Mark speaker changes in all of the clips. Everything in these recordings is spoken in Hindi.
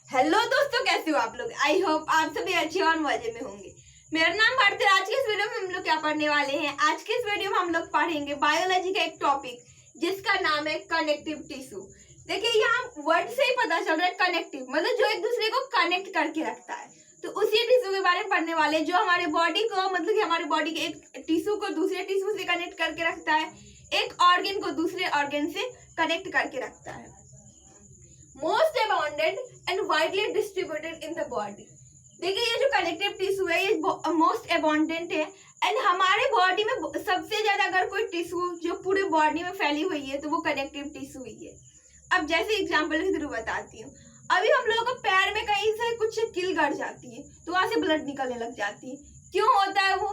Speaker 1: हेलो दोस्तों, कैसे हो आप लोग। आई होप आप सभी अच्छे और मजे में होंगे। मेरा नाम भारती है। आज के इस वीडियो में हम लोग क्या पढ़ने वाले हैं। आज के इस वीडियो में हम लोग पढ़ेंगे बायोलॉजी का एक टॉपिक जिसका नाम है कनेक्टिव टिश्यू। देखिए, यहाँ वर्ड से ही पता चल रहा है कनेक्टिव मतलब जो एक दूसरे को कनेक्ट करके रखता है। तो उसी टिश्यू के बारे में पढ़ने वाले जो हमारे बॉडी को मतलब कि हमारे बॉडी के एक टिश्यू को दूसरे टिश्यू से कनेक्ट करके रखता है, एक ऑर्गन को दूसरे ऑर्गन से कनेक्ट करके रखता है। Most abounded and widely distributed in the body. देखिए, ये जो कनेक्टिव टिश्यू है ये मोस्ट अबाउंडेंट है एंड हमारे बॉडी में सबसे ज्यादा अगर कोई टिश्यू जो पूरे बॉडी में फैली हुई है तो वो कनेक्टिव टिश्यू ही है। अब जैसे एग्जांपल के थ्रू बताती हूँ। अभी हम लोगों को पैर में कहीं से कुछ कील गड़ जाती है तो वहां से ब्लड निकलने लग जाती है। क्यों होता है वो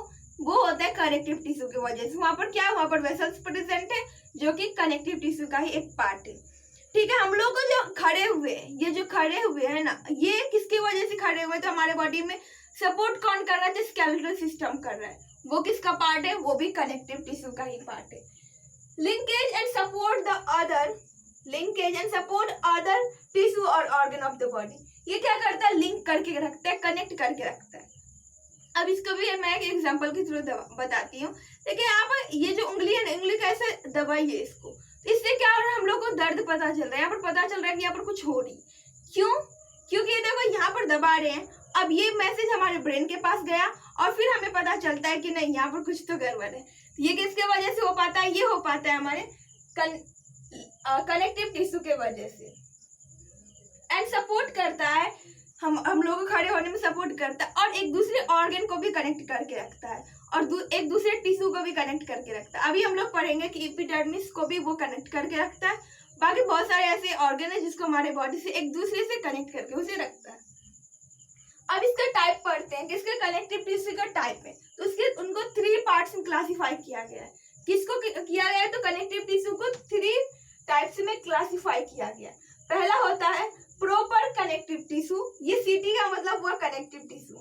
Speaker 1: होता है कनेक्टिव टिश्यू की वजह से। वहां पर क्या, वहां पर वेसल्स प्रेजेंट है जो कि कनेक्टिव टिश्यू का ही एक पार्ट है। ठीक है, हम लोग को जो खड़े हुए हैं, ये जो खड़े हुए हैं ना, ये किसकी वजह से खड़े हुए? तो हमारे बॉडी में सपोर्ट कौन कर रहा है? जो स्केलेटल सिस्टम कर रहा है वो किसका पार्ट है? वो भी कनेक्टिव टिश्यू का ही पार्ट है। Linkage and support other tissue और ऑर्गन ऑफ द बॉडी। ये क्या करता है? लिंक करके रखता है, कनेक्ट करके रखता है। अब इसको भी मैं एक एग्जांपल के थ्रू बताती हूँ। देखिए, यहाँ पर ये जो उंगली है ना, उंगली कैसे दबाइए इसको, इससे क्या हो रहा है? हम लोग को दर्द पता चल रहा है। यहाँ पर पता चल रहा है कि यहाँ पर कुछ हो रही। क्यों? क्योंकि देखो यहाँ पर दबा रहे हैं। अब ये मैसेज हमारे ब्रेन के पास गया और फिर हमें पता चलता है कि नहीं, यहाँ पर कुछ तो गड़बड़ है। ये किसके वजह से हो पाता है? ये हो पाता है हमारे कनेक्टिव टिश्यू के वजह से। एंड सपोर्ट करता है, हम लोग को खड़े होने में सपोर्ट करता है और एक दूसरे ऑर्गन को भी कनेक्ट करके रखता है और एक दूसरे टिश्यू को भी कनेक्ट करके रखता है। अभी हम लोग पढ़ेंगे कि एपिडर्मिस को भी वो कनेक्ट करके रखता है। बाकी बहुत सारे ऐसे ऑर्गन है जिसको हमारे बॉडी से एक दूसरे से कनेक्ट करके उसे रखता है। अब इसका टाइप पढ़ते हैं कि इसके कनेक्टिव टिश्यू का टाइप है। तो उसके उनको 3 पार्ट्स में क्लासीफाई किया गया है। किसको किया गया है? तो कनेक्टिव टिश्यू को 3 टाइप्स में क्लासीफाई किया गया है। पहला होता है प्रॉपर कनेक्टिव टिश्यू। ये सीटी का मतलब हुआ कनेक्टिव टिश्यू।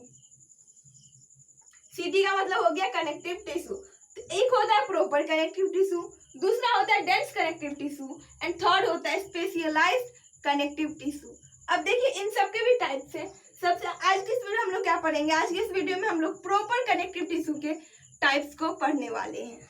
Speaker 1: सीटी का मतलब हो गया कनेक्टिव टिश्यू। तो एक होता है प्रॉपर कनेक्टिव टिश्यू, दूसरा होता है dense connective tissue and third होता है स्पेशलाइज्ड कनेक्टिव टिश्यू। अब देखिए, इन सब के भी टाइप्स है। सबसे आज की इस वीडियो हम लोग क्या पढ़ेंगे? आज के इस वीडियो में हम लोग प्रॉपर कनेक्टिव टिश्यू के टाइप्स को पढ़ने वाले हैं।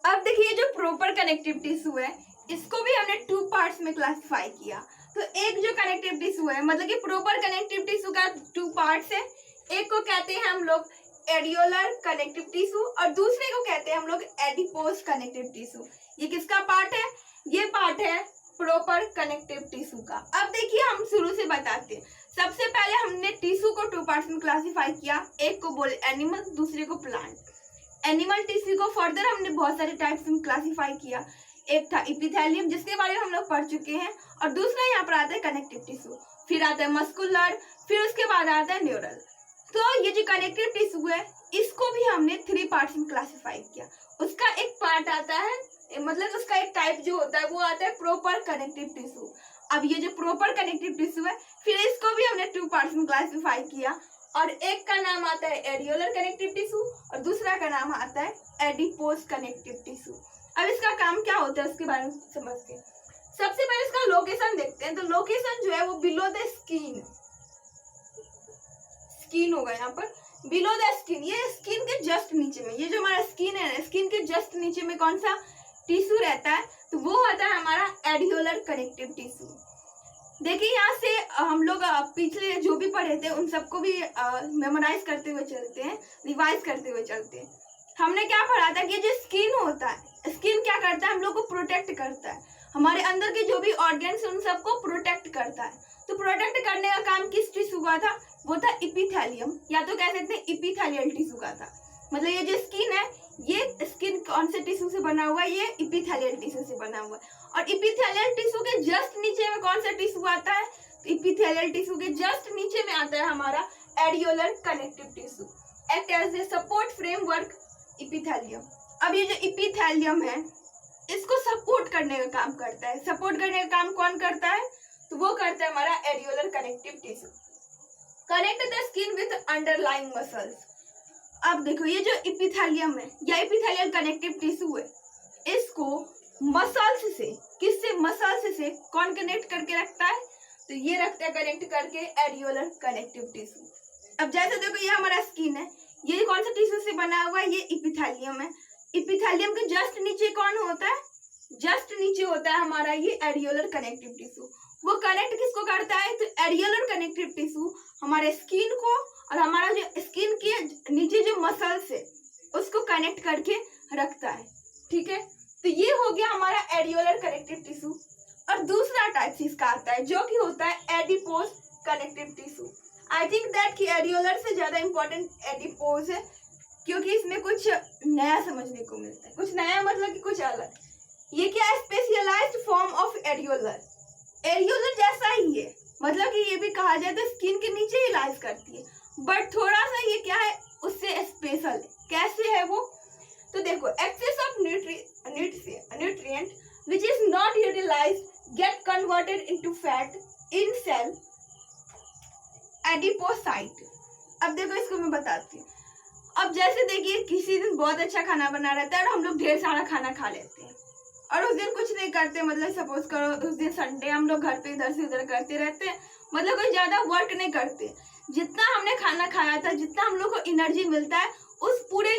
Speaker 1: अब देखिए, जो प्रॉपर कनेक्टिव टिश्यू है इसको भी हमने 2 पार्ट्स में क्लासिफाई किया। तो एक जो कनेक्टिव टिश्यू है मतलब कि प्रॉपर कनेक्टिव टिश्यू का 2 पार्ट्स है। एक को कहते हैं हम लोग एडियोलर कनेक्टिव टिश्यू और दूसरे को कहते हैं हम लोग एडिपोज कनेक्टिव टिश्यू। ये किसका पार्ट है? ये पार्ट है प्रॉपर कनेक्टिव टिश्यू का। अब देखिए, हम शुरू से बताते हैं। सबसे पहले हमने टिश्यू को 2 पार्ट्स में क्लासिफाई किया। एक को बोले एनिमल, दूसरे को प्लांट। एनिमल टिश्यू को फर्दर हमने बहुत सारे टाइप्स में क्लासिफाई किया। एक था एपिथेलियम जिसके बारे में हम लोग पढ़ चुके हैं और दूसरा यहाँ पर आता है कनेक्टिव टिश्यू, फिर आता है मस्कुलर, फिर उसके बाद आता है न्यूरल। तो ये जो कनेक्टिव टिश्यू है इसको भी हमने 3 पार्ट्स में क्लासिफाई किया। उसका एक पार्ट आता है मतलब उसका एक टाइप जो होता है वो आता है प्रॉपर कनेक्टिव टिश्यू। अब ये जो प्रॉपर कनेक्टिव टिश्यू है फिर इसको भी हमने 2 पार्ट्स में क्लासिफाई किया और एक का नाम आता है एडियोलर कनेक्टिव टिश्यू और दूसरा का नाम आता है एडिपोज कनेक्टिव टिश्यू। अब इसका काम क्या होता है उसके बारे में समझते हैं। सबसे पहले इसका लोकेशन देखते हैं। तो लोकेशन जो है वो बिलो द स्किन होगा। यहाँ पर बिलो द स्किन, ये स्किन के जस्ट नीचे में, ये जो हमारा स्किन है, स्किन के जस्ट नीचे में कौन सा टिश्यू रहता है? तो वो होता है हमारा एडियोलर कनेक्टिव टिश्यू। देखिए, यहाँ से हम लोग पिछले जो भी पढ़े थे उन सबको भी मेमोराइज करते हुए चलते हैं, रिवाइज करते हुए चलते हैं। हमने क्या पढ़ा था कि जो स्किन होता है, स्किन क्या करता है? हम लोग को प्रोटेक्ट करता है। हमारे अंदर के जो भी ऑर्गन्स उन सबको प्रोटेक्ट करता है। तो प्रोटेक्ट करने का काम किस टिश्यू का था? वो था एपिथेलियम, या तो कह सकते हैं एपिथेलियल टिश्यू का था। मतलब ये जो स्किन है ये स्किन कौन से टिश्यू से बना हुआ है? ये एपिथेलियल टिश्यू से बना हुआ है। और एपिथेलियल टिश्यू के जस्ट नीचे में कौन सा टिश्यू आता है? तो एपिथेलियल टिश्यू के जस्ट नीचे में आता है हमारा areolar connective tissue, act as a support framework epithelium. अब ये जो एपिथेलियम है इसको सपोर्ट करने का काम करता है। सपोर्ट करने का काम कौन करता है? तो वो करता है हमारा areolar connective tissue. Connect the skin with underlying muscles. अब देखो, ये जो एपिथेलियम है या एपिथेलियल कनेक्टिव टिश्यू है इसको मसल्स से किससे, मसल्स से कौन कनेक्ट करके रखता है, तो ये रखता है कनेक्ट करके एरियोलर कनेक्टिव टिश्यू। अब जैसे देखो ये हमारा स्किन है, ये कौन सा टिश्यू से बना हुआ है, ये इपिथेलियम है। इपिथेलियम के जस्ट नीचे कौन होता है, जस्ट नीचे होता है हमारा ये एरियोलर कनेक्टिव टिश्यू। वो कनेक्ट किसको करता है, तो एरियोलर कनेक्टिव टिश्यू हमारे स्किन को और हमारा जो स्किन के नीचे जो मसल्स है उसको कनेक्ट करके रखता है, ठीक है। तो ये हो गया हमारा एरियोलर कनेक्टिव टिश्यू। और दूसरा टाइप इसका आता है जो कि होता है adipose connective tissue. I think that कि एरियोलर से ज्यादा इंपॉर्टेंट एडिपोज है, क्योंकि इसमें कुछ नया समझने को मिलता है, कुछ नया मतलब कि कुछ अलग। ये क्या है, specialised form of areolar, areolar जैसा ही है, मतलब कि ये भी कहा जाए तो स्किन के नीचे ही लाइज करती है, बट थोड़ा सा ये क्या है उससे स्पेशल है। कैसे है वो, तो देखो excess of nutrient which is not utilized get converted into fat in cell adipocyte। अब देखो इसको मैं बताती हूँ। अब जैसे देखिए किसी दिन बहुत अच्छा खाना बना रहता है और हम लोग ढेर सारा खाना खा लेते हैं और उस दिन कुछ नहीं करते, मतलब सपोज करो उस दिन संडे हम लोग घर पे इधर से उधर करते रहते हैं, मतलब कोई ज्यादा वर्क नहीं करते। जितना हमने खाना खाया था, जितना हम लोग को एनर्जी मिलता है, उस पूरे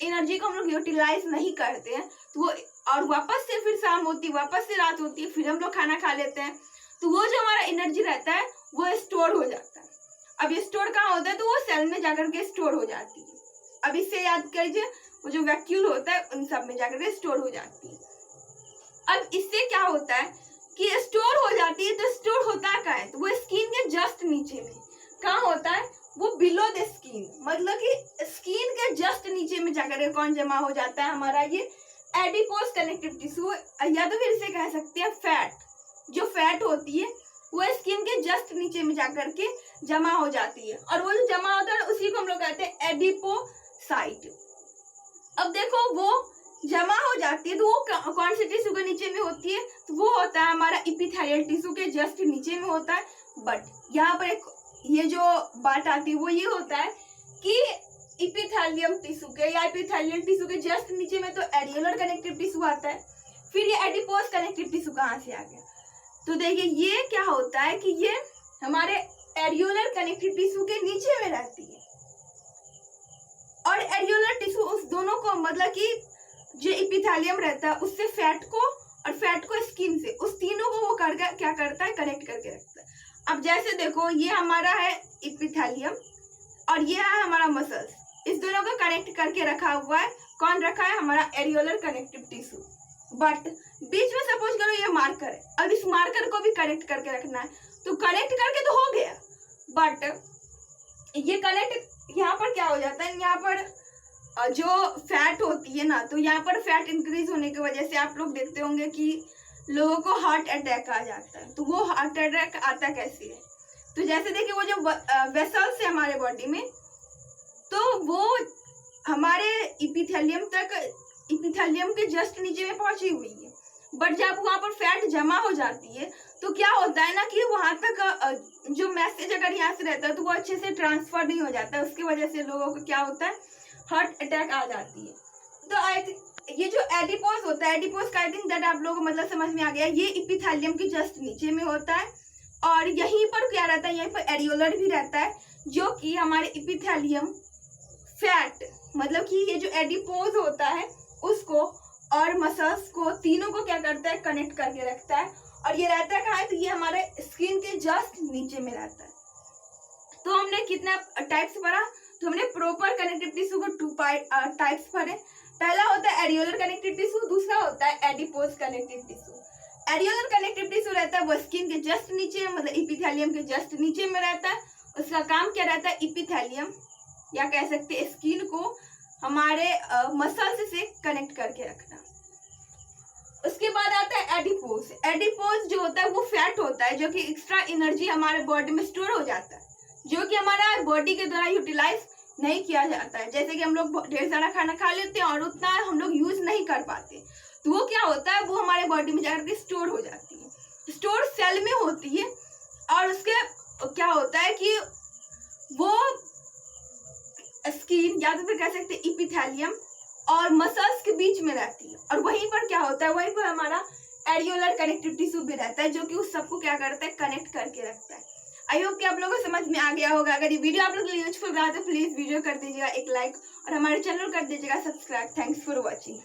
Speaker 1: एनर्जी को हम लोग यूटिलाइज नहीं करते हैं, तो वो और वापस से फिर शाम होती है, वापस से रात होती है, फिर हम लोग खाना खा लेते हैं, तो वो जो हमारा एनर्जी रहता है वो स्टोर हो जाता है। अब ये स्टोर कहाँ होता है, तो वो सेल में जाकर के स्टोर हो जाती है। अब इससे याद करिए वो जो वैक्यूल होता है उन सब में जाकर के स्टोर हो जाती है। अब इससे क्या होता है कि स्टोर हो जाती है, तो स्टोर होता क्या है, तो वो स्किन के जस्ट नीचे में कहाँ होता है, वो बिलो द स्किन, मतलब कि स्किन के जस्ट नीचे में जाकर के कौन जमा हो जाता है, हमारा ये एडिपोज कनेक्टिव टिश्यू, या तो फिर इसे कह सकते हैं फैट। जो फैट होती है वो स्किन के जस्ट नीचे में जाकर के जमा हो जाती है, और वो जो जमा होता है उसी को हम लोग कहते हैं एडिपोसाइट। अब देखो वो जमा हो जाती है, तो वो कौन से टिश्यू के नीचे में होती है, तो वो होता है हमारा इपिथेलियल टिश्यू के जस्ट नीचे में होता है। बट यहाँ पर एक ये जो बात आती है वो ये होता है कि इपिथेलियम टिश्यू के या इपिथेलियल टिश्यू के जस्ट नीचे में तो एरियोलर कनेक्टिव टिश्यू आता है, फिर ये एडिपोज कनेक्टिव टिश्यू कहाँ से आ गया, तो देखिए ये क्या होता है कि ये हमारे एरियोलर कनेक्टिव टिश्यू के नीचे में रहती है, और एरियोलर टिश्यू उस दोनों को, मतलब कि जो इपिथेलियम रहता है उससे फैट को और फैट को स्किन से, उस तीनों को वो करके क्या करता है, कनेक्ट करके रखता है। अब जैसे देखो ये हमारा है इपिथेलियम और ये है हमारा मसल्स, इस दोनों को कनेक्ट करके रखा हुआ है, कौन रखा है, हमारा एरियोलर कनेक्टिव टिश्यू। बट बीच में सपोज करो ये मार्कर है, अब इस मार्कर को भी कनेक्ट करके रखना है, तो कनेक्ट करके तो हो गया, बट ये कनेक्ट यहाँ पर क्या हो जाता है, यहाँ पर जो फैट होती है ना, तो यहाँ पर फैट इंक्रीज होने की वजह से आप लोग देखते होंगे कि लोगों को हार्ट अटैक आ जाता है। तो वो हार्ट अटैक आता कैसे है, तो जैसे देखिए वो जो वेसल्स है हमारे बॉडी में, तो वो हमारे इपिथेलियम के जस्ट नीचे में पहुंची हुई है, बट जब वहां पर फैट जमा हो जाती है तो क्या होता है ना कि वहां तक जो मैसेज अगर यहाँ से रहता है तो वो अच्छे से ट्रांसफर नहीं हो जाता है, उसकी वजह से लोगों को क्या होता है, हार्ट अटैक आ जाती है। तो ये जो एडिपोज होता है, एडिपोज का आई थिंक दैट आप लोगों को मतलब समझ में आ गया, ये इपिथेलियम के जस्ट नीचे में होता है, और यहीं पर क्या रहता है, यहीं पर एरियोलर भी रहता है, जो कि हमारे इपिथेलियम फैट, मतलब कि ये जो एडिपोज होता है उसको और मसल्स को, तीनों को क्या करता है, कनेक्ट करके रखता है। और ये रहता है कहाँ है, तो ये हमारे स्किन के जस्ट नीचे में रहता है। तो हमने कितना टाइप्स पढ़ा, तो हमने प्रॉपर कनेक्टिव टिश्यू को 2 टाइप्स पढ़े। पहला होता है एरियोलर कनेक्टिव टिश्यू, दूसरा होता है adipose connective tissue. Areolar connective tissue रहता है वो स्किन के जस्ट नीचे, मतलब इपिथेलियम के जस्ट नीचे में रहता है। उसका काम क्या रहता है, इपिथेलियम या कह सकते हैं स्किन को हमारे मसल्स से कनेक्ट करके रखना। उसके बाद आता है एडिपोज। एडिपोज जो होता है वो फैट होता है जो कि एक्स्ट्रा एनर्जी हमारे बॉडी में स्टोर हो जाता है, जो कि हमारा बॉडी के द्वारा यूटिलाइज नहीं किया जाता है। जैसे कि हम लोग ढेर सारा खाना खा लेते हैं और उतना हम लोग यूज नहीं कर पाते, तो वो क्या होता है, वो हमारे बॉडी में जाकर के स्टोर हो जाती है, स्टोर सेल में होती है। और उसके क्या होता है कि वो स्किन या तो फिर कह सकते हैं इपिथेलियम और मसल्स के बीच में रहती है, और वहीं पर क्या होता है, वहीं पर हमारा एडियोलर कनेक्टिव टिश्यू भी रहता है, जो कि उस सबको क्या करता है, कनेक्ट करके रखता है। आई होप कि आप लोगों को समझ में आ गया होगा। अगर ये वीडियो आप लोगों के लिए यूजफुल रहा तो प्लीज वीडियो कर दीजिएगा एक लाइक और हमारे चैनल कर दीजिएगा सब्सक्राइब। Thanks for watching.